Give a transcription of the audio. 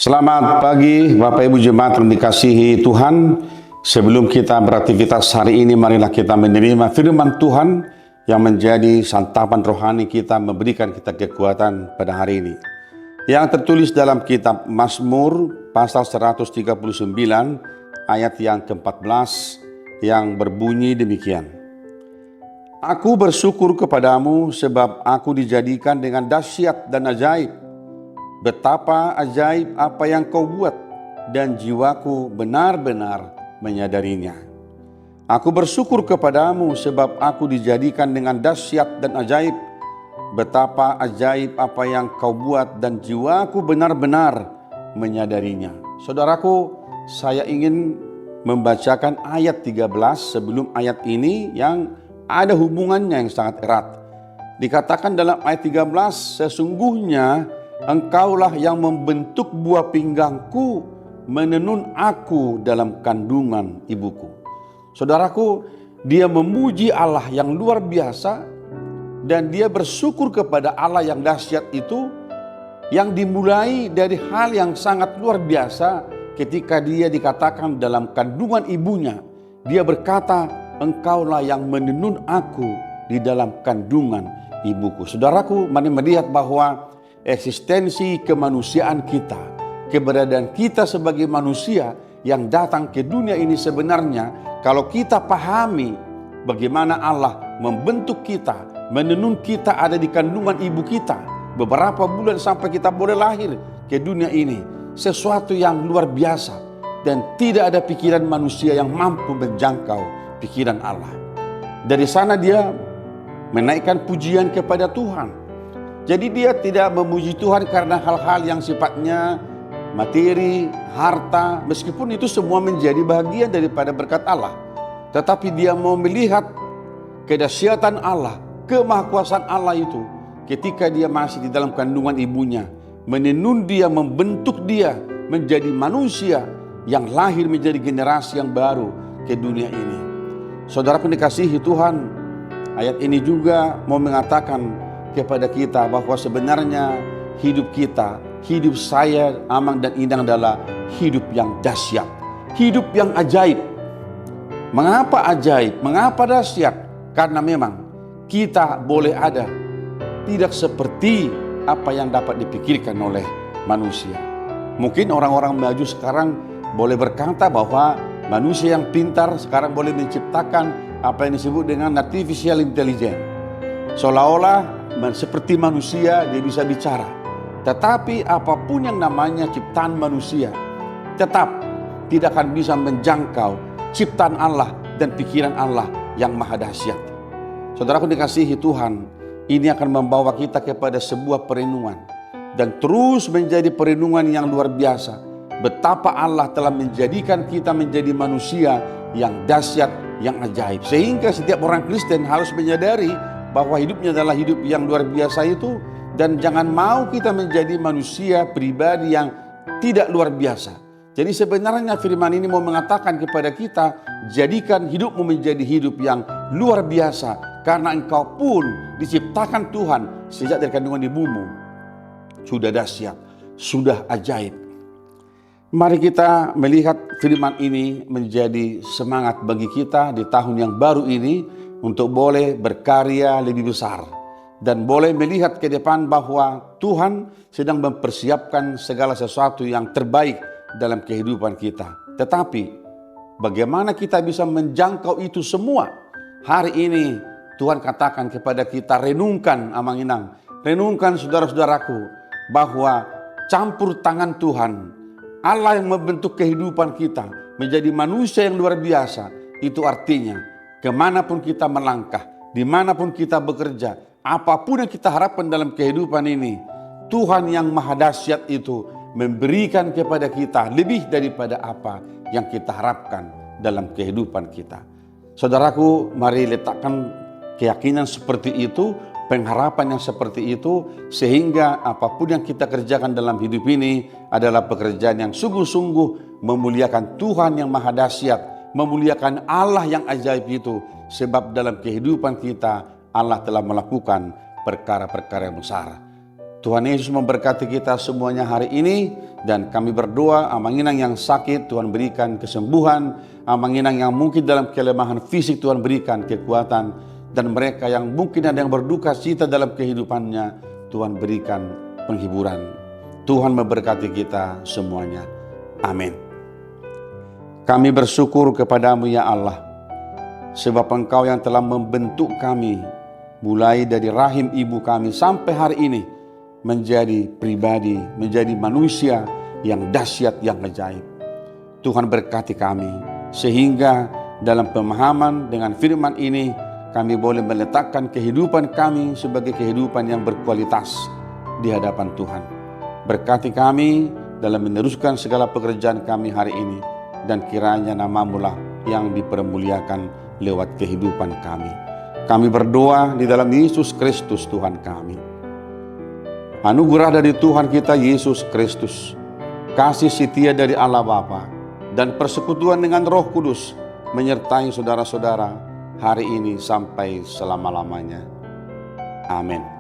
Selamat pagi Bapak Ibu Jemaat yang dikasihi Tuhan. Sebelum kita beraktivitas hari ini, marilah kita menerima firman Tuhan yang menjadi santapan rohani kita, memberikan kita kekuatan pada hari ini. Yang tertulis dalam kitab Mazmur pasal 139 ayat yang ke-14 yang berbunyi demikian. Aku bersyukur kepadamu sebab aku dijadikan dengan dahsyat dan ajaib. Betapa ajaib apa yang kau buat dan jiwaku benar-benar menyadarinya. Aku bersyukur kepadamu sebab aku dijadikan dengan dahsyat dan ajaib. Betapa ajaib apa yang kau buat dan jiwaku benar-benar menyadarinya. Saudaraku, saya ingin membacakan ayat 13 sebelum ayat ini yang ada hubungannya yang sangat erat. Dikatakan dalam ayat 13, sesungguhnya Engkaulah yang membentuk buah pinggangku, menenun aku dalam kandungan ibuku. Saudaraku, dia memuji Allah yang luar biasa dan dia bersyukur kepada Allah yang dahsyat itu, yang dimulai dari hal yang sangat luar biasa ketika dia dikatakan dalam kandungan ibunya. Dia berkata, Engkaulah yang menenun aku di dalam kandungan ibuku. Saudaraku, mari melihat bahwa eksistensi kemanusiaan kita, keberadaan kita sebagai manusia yang datang ke dunia ini sebenarnya, kalau kita pahami bagaimana Allah membentuk kita, menenun kita ada di kandungan ibu kita, beberapa bulan sampai kita boleh lahir ke dunia ini, sesuatu yang luar biasa dan tidak ada pikiran manusia yang mampu menjangkau pikiran Allah. Dari sana dia menaikkan pujian kepada Tuhan. Jadi dia tidak memuji Tuhan karena hal-hal yang sifatnya materi, harta, meskipun itu semua menjadi bagian daripada berkat Allah. Tetapi dia mau melihat kedahsyatan Allah, kemahakuasaan Allah itu ketika dia masih di dalam kandungan ibunya, menenun dia, membentuk dia menjadi manusia yang lahir menjadi generasi yang baru ke dunia ini. Saudara dikasihi Tuhan, ayat ini juga mau mengatakan kepada kita bahwa sebenarnya hidup kita, hidup saya, Amang dan Inang adalah hidup yang dahsyat, hidup yang ajaib. Mengapa ajaib? Mengapa dahsyat? Karena memang kita boleh ada tidak seperti apa yang dapat dipikirkan oleh manusia. Mungkin orang-orang maju sekarang boleh berkata bahwa manusia yang pintar sekarang boleh menciptakan apa yang disebut dengan artificial intelligence. Seolah-olah seperti manusia dia bisa bicara. Tetapi apapun yang namanya ciptaan manusia tetap tidak akan bisa menjangkau ciptaan Allah dan pikiran Allah yang maha dahsyat. Saudaraku dikasihi Tuhan, ini akan membawa kita kepada sebuah perenungan dan terus menjadi perenungan yang luar biasa. Betapa Allah telah menjadikan kita menjadi manusia yang dahsyat, yang ajaib. Sehingga setiap orang Kristen harus menyadari bahwa hidupnya adalah hidup yang luar biasa itu, dan jangan mau kita menjadi manusia pribadi yang tidak luar biasa. Jadi sebenarnya firman ini mau mengatakan kepada kita, jadikan hidupmu menjadi hidup yang luar biasa, karena engkau pun diciptakan Tuhan sejak dari kandungan ibumu. Sudah dahsyat, sudah ajaib. Mari kita melihat firman ini menjadi semangat bagi kita di tahun yang baru ini, untuk boleh berkarya lebih besar dan boleh melihat ke depan bahwa Tuhan sedang mempersiapkan segala sesuatu yang terbaik dalam kehidupan kita. Tetapi bagaimana kita bisa menjangkau itu semua? Hari ini Tuhan katakan kepada kita, renungkan Amang Inang, renungkan saudara-saudaraku, bahwa campur tangan Tuhan, Allah yang membentuk kehidupan kita menjadi manusia yang luar biasa. Itu artinya kemanapun kita melangkah, dimanapun kita bekerja, apapun yang kita harapkan dalam kehidupan ini, Tuhan yang maha dahsyat itu memberikan kepada kita lebih daripada apa yang kita harapkan dalam kehidupan kita. Saudaraku, mari letakkan keyakinan seperti itu, pengharapan yang seperti itu, sehingga apapun yang kita kerjakan dalam hidup ini adalah pekerjaan yang sungguh-sungguh memuliakan Tuhan yang maha dahsyat, memuliakan Allah yang ajaib itu. Sebab dalam kehidupan kita Allah telah melakukan perkara-perkara yang besar. Tuhan Yesus memberkati kita semuanya hari ini, dan kami berdoa amanginang yang sakit Tuhan berikan kesembuhan, amanginang yang mungkin dalam kelemahan fisik Tuhan berikan kekuatan, dan mereka yang mungkin ada yang berduka cita dalam kehidupannya Tuhan berikan penghiburan. Tuhan memberkati kita semuanya. Amin. Kami bersyukur kepadamu ya Allah, sebab Engkau yang telah membentuk kami mulai dari rahim ibu kami sampai hari ini menjadi pribadi, menjadi manusia yang dahsyat, yang ajaib. Tuhan berkati kami sehingga dalam pemahaman dengan firman ini kami boleh meletakkan kehidupan kami sebagai kehidupan yang berkualitas di hadapan Tuhan. Berkati kami dalam meneruskan segala pekerjaan kami hari ini, dan kiranya nama-Mu lah yang dipermuliakan lewat kehidupan kami. Kami berdoa di dalam Yesus Kristus Tuhan kami. Anugerah dari Tuhan kita Yesus Kristus, kasih setia dari Allah Bapa, dan persekutuan dengan Roh Kudus menyertai saudara-saudara hari ini sampai selama-lamanya. Amin.